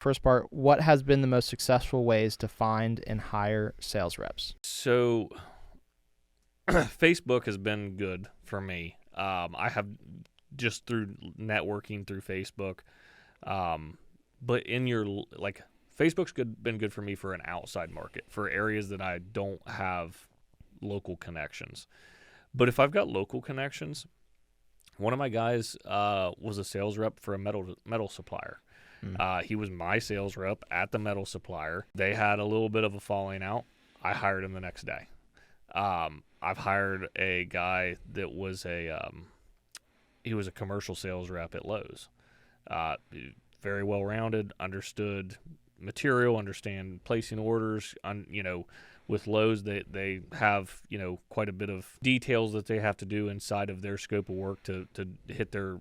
First part, what has been the most successful ways to find and hire sales reps? So Facebook has been good for me. I have just through networking through Facebook. But in your like Facebook's been good for me for an outside market, for areas that I don't have local connections. But if I've got local connections, one of my guys was a sales rep for a metal supplier. He was my sales rep at the metal supplier. They had a little bit of a falling out. I hired him the next day. I've hired a guy that was he was a commercial sales rep at Lowe's. Very well rounded, understood material, understand placing orders. With Lowe's, they have quite a bit of details that they have to do inside of their scope of work to hit their,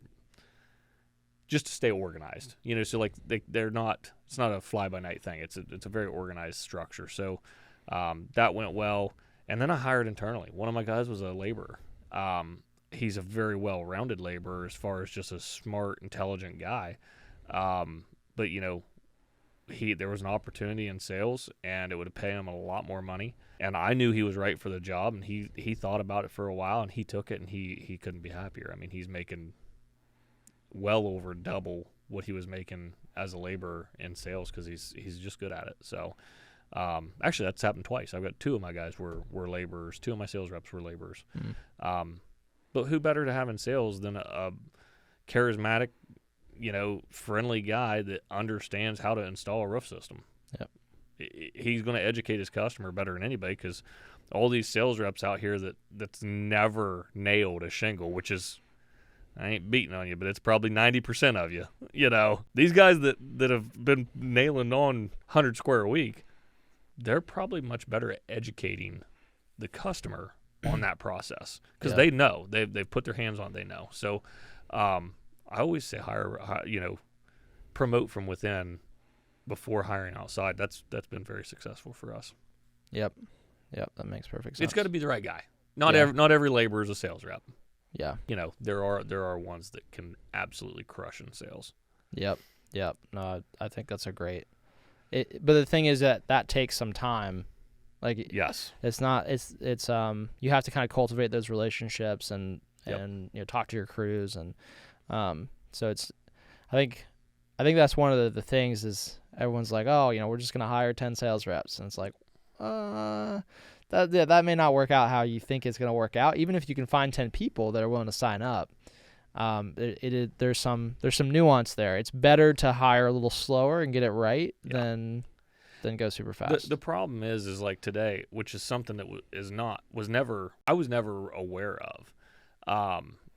just to stay organized. So like they're not. It's not a fly by night thing. It's a very organized structure. So that went well. And then I hired internally. One of my guys was a laborer. He's a very well rounded laborer as far as just a smart, intelligent guy. But there was an opportunity in sales, and it would pay him a lot more money. And I knew he was right for the job, and he thought about it for a while, and he took it, and he couldn't be happier. I mean, he's making well over double what he was making as a laborer in sales because he's just good at it. So actually, that's happened twice. I've got two of my guys were laborers. Two of my sales reps were laborers. But who better to have in sales than a charismatic, friendly guy that understands how to install a roof system? Yep. He's going to educate his customer better than anybody, because all these sales reps out here that's never nailed a shingle, which is, I ain't beating on you, but it's probably 90% of you. These guys that have been nailing on 100 square a week, they're probably much better at educating the customer on that process, because they know they've put their hands on it, they know. So I always say hire, promote from within before hiring outside. That's been very successful for us. Yep, that makes perfect sense. It's got to be the right guy. Not every laborer is a sales rep. Yeah, there are ones that can absolutely crush in sales. Yep. No, I think that's a great. But the thing is that takes some time. Like, yes, it's not. It's you have to kind of cultivate those relationships and talk to your crews, and so it's. I think that's one of the things is everyone's like, oh, we're just gonna hire 10 sales reps, and it's like, that may not work out how you think it's gonna work out. Even if you can find 10 people that are willing to sign up, there's some nuance there. It's better to hire a little slower and get it right than go super fast. The problem is like today, which is something that I was never aware of.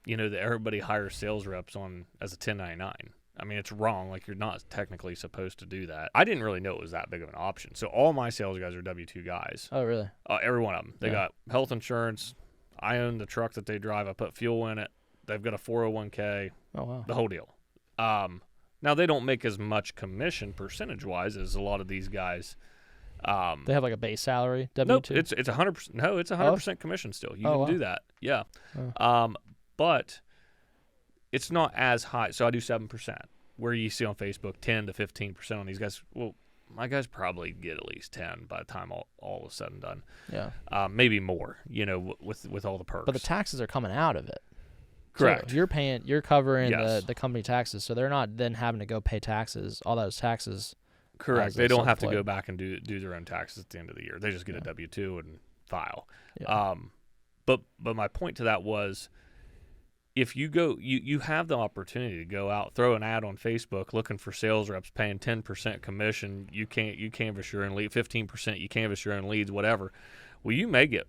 That everybody hires sales reps as a 1099. I mean, it's wrong. Like, you're not technically supposed to do that. I didn't really know it was that big of an option. So all my sales guys are W-2 guys. Oh, really? Every one of them. They got health insurance. I own the truck that they drive. I put fuel in it. They've got a 401k. Oh, wow. The whole deal. Now, they don't make as much commission percentage-wise as a lot of these guys. They have like a base salary, W-2? Nope, it's 100%. No, it's 100% commission still. You can do that. Yeah. Oh. But it's not as high. So I do 7%, where you see on Facebook 10 to 15% on these guys. Well, my guys probably get at least 10 by the time all is said and done. Yeah. Maybe more, with all the perks. But the taxes are coming out of it. Correct. So you're covering the company taxes, so they're not then having to go pay taxes, all those taxes. Correct. They don't have to go back and do their own taxes at the end of the year. They just get a W-2 and file. Yeah. But my point to that was, if you go, you have the opportunity to go out, throw an ad on Facebook looking for sales reps paying 10% commission. You canvass your own lead, 15%. You canvass your own leads, whatever. Well, you may get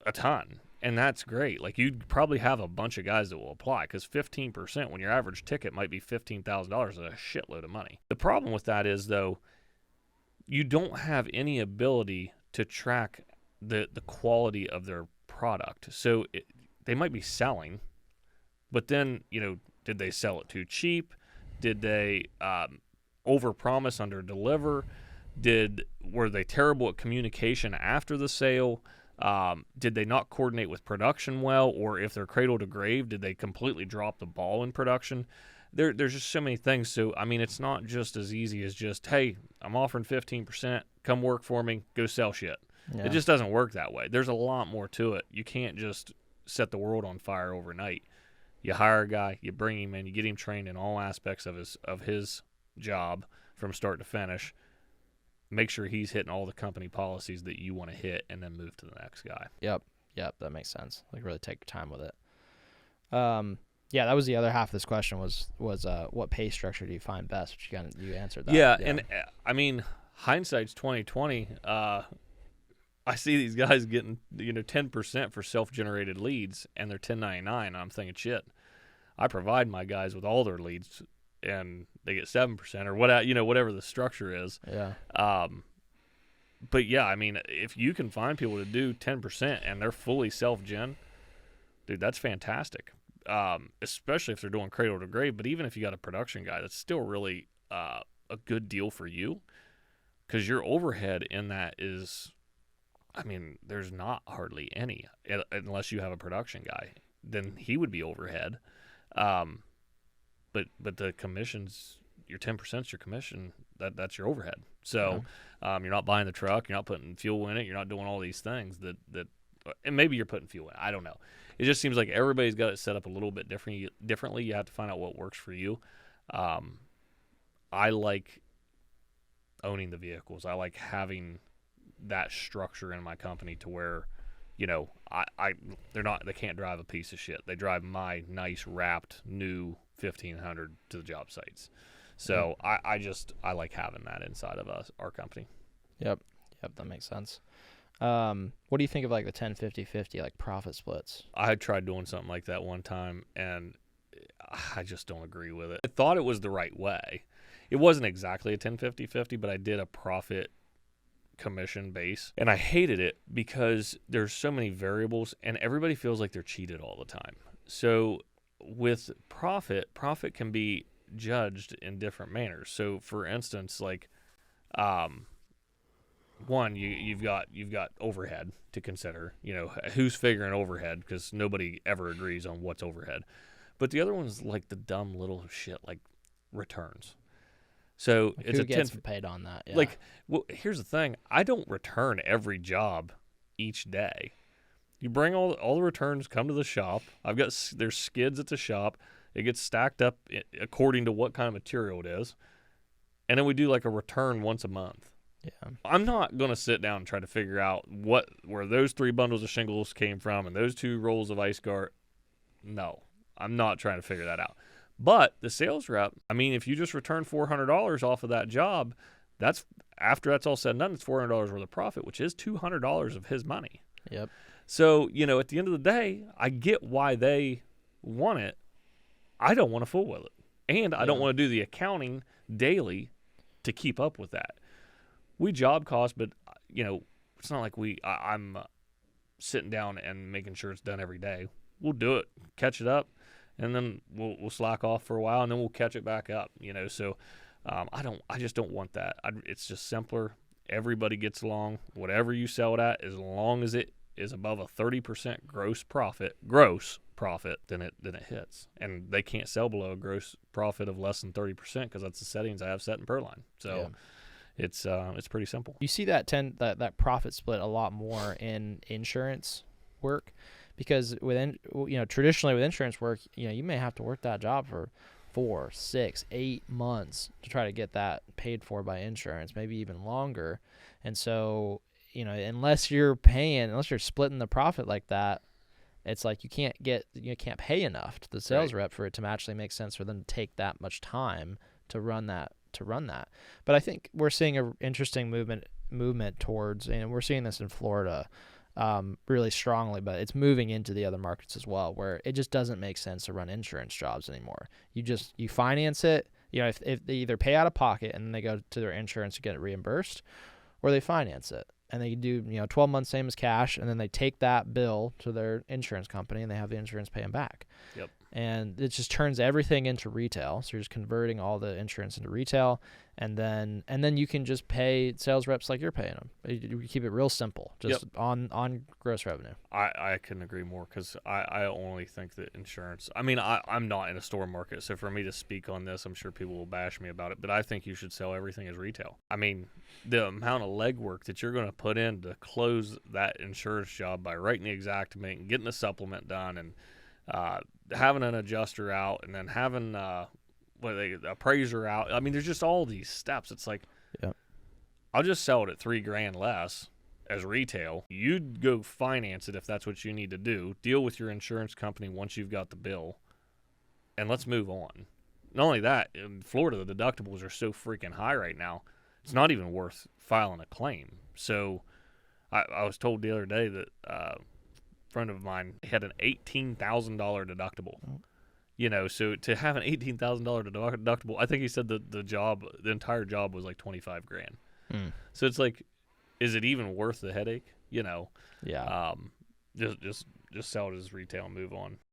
a ton. And that's great. Like, you'd probably have a bunch of guys that will apply, because 15% when your average ticket might be $15,000 is a shitload of money. The problem with that is, though, you don't have any ability to track the quality of their product. So they might be selling, but then, did they sell it too cheap? Did they overpromise, underdeliver? Were they terrible at communication after the sale? Did they not coordinate with production well? Or if they're cradle to grave, did they completely drop the ball in production? there's just so many things. So I mean, it's not just as easy as just, hey, I'm offering 15%, come work for me, go sell shit. Yeah. It just doesn't work that way. There's a lot more to it. You can't just set the world on fire overnight. You hire a guy, you bring him in, you get him trained in all aspects of his job from start to finish. Make sure he's hitting all the company policies that you want to hit, and then move to the next guy. Yep, that makes sense. Like, really take your time with it. Yeah, that was the other half of this question was what pay structure do you find best? Which you answered that. Yeah, and I mean, hindsight's 2020. I see these guys getting 10% for self-generated leads, and they're 1099. And I'm thinking, shit, I provide my guys with all their leads, and they get 7% or whatever the structure is. Yeah. But yeah, I mean, if you can find people to do 10% and they're fully self-gen, dude, that's fantastic. Especially if they're doing cradle to grave. But even if you got a production guy, that's still really a good deal for you, because your overhead in that is, I mean, there's not hardly any unless you have a production guy. Then he would be overhead. But the commissions, your 10% is your commission. That's your overhead. So you're not buying the truck, you're not putting fuel in it, you're not doing all these things that and maybe you're putting fuel in it. I don't know. It just seems like everybody's got it set up a little bit differently. You have to find out what works for you. I like owning the vehicles. I like having that structure in my company to where, they can't drive a piece of shit. They drive my nice wrapped new 1500 to the job sites. So I like having that inside of our company. Yep, that makes sense. What do you think of like the 10-50-50 like profit splits? I tried doing something like that one time, and I just don't agree with it. I thought it was the right way. It wasn't exactly a 10-50-50, but I did a profit commission base, and I hated it because there's so many variables, and everybody feels like they're cheated all the time. So with profit can be judged in different manners. So for instance, like one, you've got overhead to consider. Who's figuring overhead, because nobody ever agrees on what's overhead. But the other one's like the dumb little shit like returns. So like it's who gets paid on that. Yeah. Like, well, here's the thing: I don't return every job each day. You bring all the returns, come to the shop. There's skids at the shop. It gets stacked up according to what kind of material it is, and then we do like a return once a month. Yeah. I'm not gonna sit down and try to figure out where those 3 bundles of shingles came from and those 2 rolls of ice guard. No, I'm not trying to figure that out. But the sales rep, I mean, if you just return $400 off of that job, after that's all said and done, it's $400 worth of profit, which is $200 of his money. Yep. So, at the end of the day, I get why they want it. I don't want to fool with it. And I don't want to do the accounting daily to keep up with that. We job cost, but, it's not like I'm sitting down and making sure it's done every day. We'll do it, catch it up, and then we'll slack off for a while, and then we'll catch it back up. So I just don't want that. It's just simpler. Everybody gets along. Whatever you sell it at, as long as it is above a 30% gross profit, then it hits. And they can't sell below a gross profit of less than 30% because that's the settings I have set in Perline. So it's pretty simple. You see that profit split a lot more in insurance work, because traditionally with insurance work, you may have to work that job for 4, 6, 8 months to try to get that paid for by insurance, maybe even longer. And so, unless you're splitting the profit like that, it's like you can't pay enough to the sales rep for it to actually make sense for them to take that much time to run that. But I think we're seeing an interesting movement towards, and we're seeing this in Florida really strongly, but it's moving into the other markets as well, where it just doesn't make sense to run insurance jobs anymore. You finance it, if they either pay out of pocket and then they go to their insurance to get it reimbursed, or they finance it and they do 12 months same as cash, and then they take that bill to their insurance company and they have the insurance pay them back. Yep. and it just turns everything into retail. So you're just converting all the insurance into retail, and then you can just pay sales reps like you're paying them. You keep it real simple, just on gross revenue. I couldn't agree more, because I only think that insurance, I mean, I'm not in a store market, so for me to speak on this, I'm sure people will bash me about it, but I think you should sell everything as retail. I mean, the amount of legwork that you're going to put in to close that insurance job by writing the exactament and getting the supplement done, and having an adjuster out, and then having appraiser out. I mean, there's just all these steps. It's like, I'll just sell it at $3,000 less as retail. You'd go finance it if that's what you need to do. Deal with your insurance company once you've got the bill, and let's move on. Not only that, in Florida, the deductibles are so freaking high right now, it's not even worth filing a claim. So I was told the other day that friend of mine had an $18,000 deductible. You know, so to have an $18,000 deductible, I think he said that the entire job was like $25,000. So it's like, is it even worth the headache? You know, yeah. Just sell it as retail and move on.